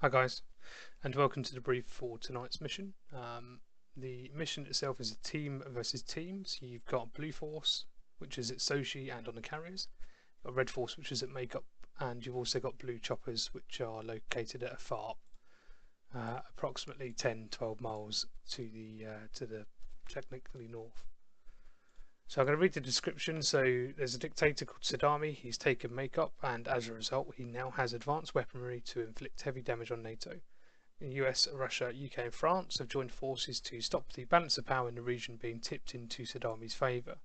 Hi guys, and welcome to the brief for tonight's mission. The mission itself is a team versus team, so you've got Blue Force, which is at Sochi and on the carriers, you've got Red Force, which is at Makeup, and you've also got Blue Choppers, which are located at a FARP, approximately 10-12 miles to the technically north. So I'm going to read the description. So there's a dictator called Saddam. He's taken Makeup, and as a result, he now has advanced weaponry to inflict heavy damage on NATO. The US, Russia, UK, and France have joined forces to stop the balance of power in the region being tipped into Saddam's favour.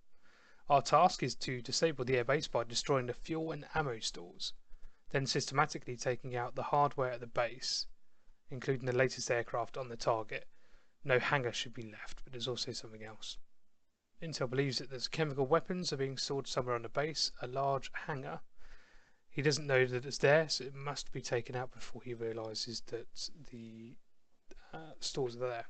Our task is to disable the airbase by destroying the fuel and ammo stores, then systematically taking out the hardware at the base, including the latest aircraft on the target. No hangar should be left, but there's also something else. Intel believes that there's chemical weapons are being stored somewhere on the base, a large hangar. He doesn't know that it's there, so it must be taken out before he realises that the stores are there.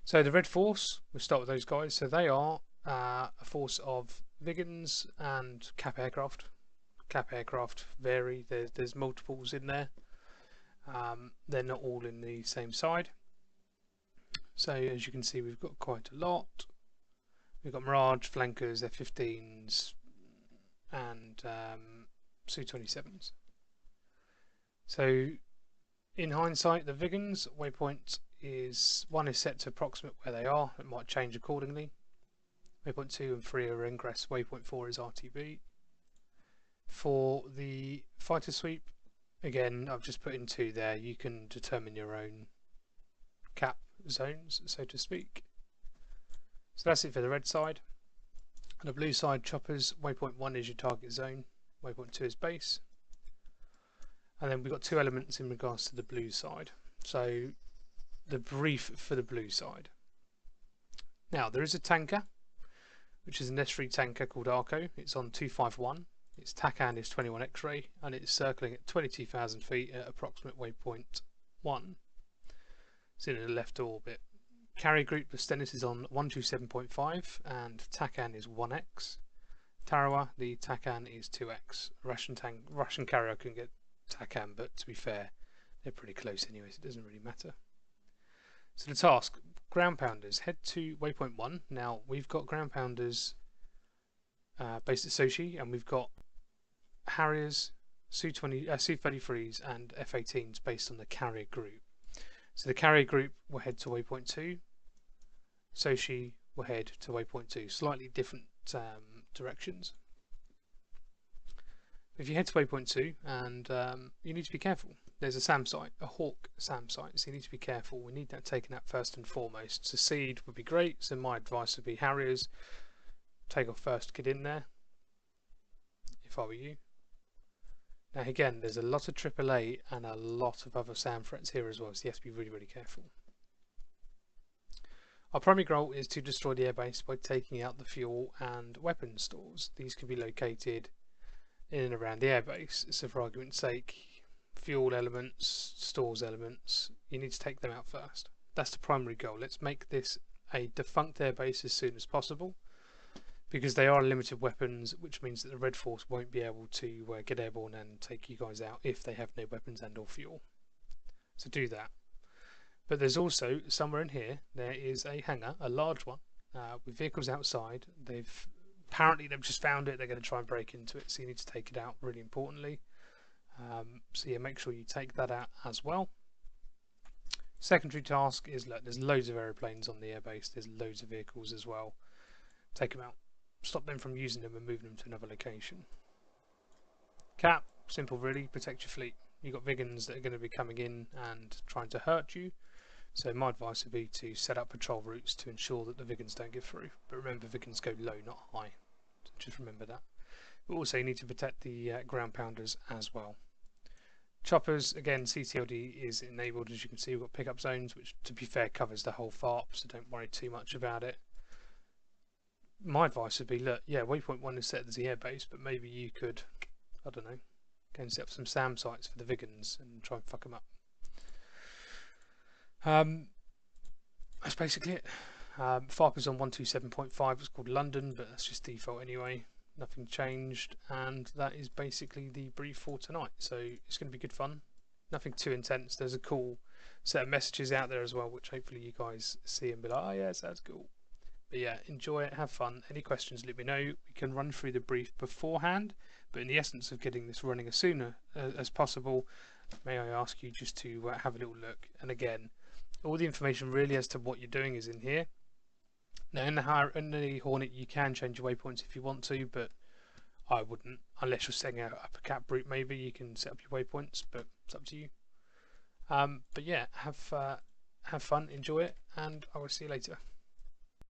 So the Red Force, we'll start with those guys. So they are a force of Viggens and Cap aircraft. Cap aircraft vary, there's multiples in there. They're not all in the same side. So as you can see, we've got quite a lot. We've got Mirage, Flankers, F-15s, and Su-27s. So, in hindsight, the Viggens waypoint is set to approximate where they are. It might change accordingly. Waypoint 2 and 3 are ingress. Waypoint 4 is RTB. For the fighter sweep, again, I've just put in 2 there. You can determine your own cap zones, so to speak. So that's it for the red side. On the blue side, choppers, waypoint 1 is your target zone, waypoint 2 is base. And then we've got 2 elements in regards to the blue side. So the brief for the blue side. Now there is a tanker, which is an S3 tanker called Arco. It's on 251. Its TACAN is 21 X-ray, and it's circling at 22,000 feet at approximate waypoint 1. It's in the left orbit. Carrier group of Stennis is on 127.5 and TACAN is 1x. Tarawa, the TACAN is 2x. Russian carrier can get TACAN, but to be fair, they're pretty close anyway, so it doesn't really matter. So the task, ground pounders, head to waypoint 1. Now we've got ground pounders based at Sochi, and we've got Harriers, Su-33s and F-18s based on the carrier group. So the carrier group will head to waypoint 2. Sochi will head to waypoint 2. Slightly different directions. If you head to waypoint 2, and you need to be careful. There's a SAM site, a Hawk SAM site, so you need to be careful. We need that taken out first and foremost. So seed would be great, so my advice would be Harriers, take off first, get in there, if I were you. Now again, there's a lot of AAA and a lot of other SAM threats here as well, so you have to be really, really careful. Our primary goal is to destroy the airbase by taking out the fuel and weapon stores. These can be located in and around the airbase, so for argument's sake, fuel elements, stores elements, you need to take them out first. That's the primary goal. Let's make this a defunct airbase as soon as possible, because they are limited weapons, which means that the Red Force won't be able to get airborne and take you guys out if they have no weapons and or fuel. So do that. But there's also, somewhere in here, there is a hangar, a large one, with vehicles outside. Apparently they've just found it, they're going to try and break into it, so you need to take it out, really importantly. So yeah, make sure you take that out as well. Secondary task is, look, there's loads of aeroplanes on the airbase, there's loads of vehicles as well. Take them out. Stop them from using them and moving them to another location. Cap, simple really, protect your fleet. You've got Viggens that are going to be coming in and trying to hurt you. So my advice would be to set up patrol routes to ensure that the Viggens don't get through. But remember, Viggens go low, not high. So just remember that. But also you need to protect the ground pounders as well. Choppers, again, CTLD is enabled. As you can see, we've got pickup zones, which to be fair covers the whole FARP, so don't worry too much about it. My advice would be, look, yeah, waypoint 1 is set as the airbase, but maybe you could, I don't know, go and set up some SAM sites for the Viggens and try and fuck them up. That's basically it. FARP is on 127.5, it's called London, but that's just default anyway. Nothing changed, and that is basically the brief for tonight. So it's going to be good fun. nothing too intense. There's a cool set of messages out there as well, which hopefully you guys see and be like, oh yeah, sounds cool. But yeah, enjoy it, have fun. Any questions, let me know. We can run through the brief beforehand, but in the essence of getting this running as sooner as possible, may I ask you just to have a little look. And again, all the information really as to what you're doing is in here. Now in the Hornet you can change your waypoints if you want to, but I wouldn't, unless you're setting up a cat brute. Maybe you can set up your waypoints, but it's up to you. But yeah, have fun, enjoy it, and I will see you later.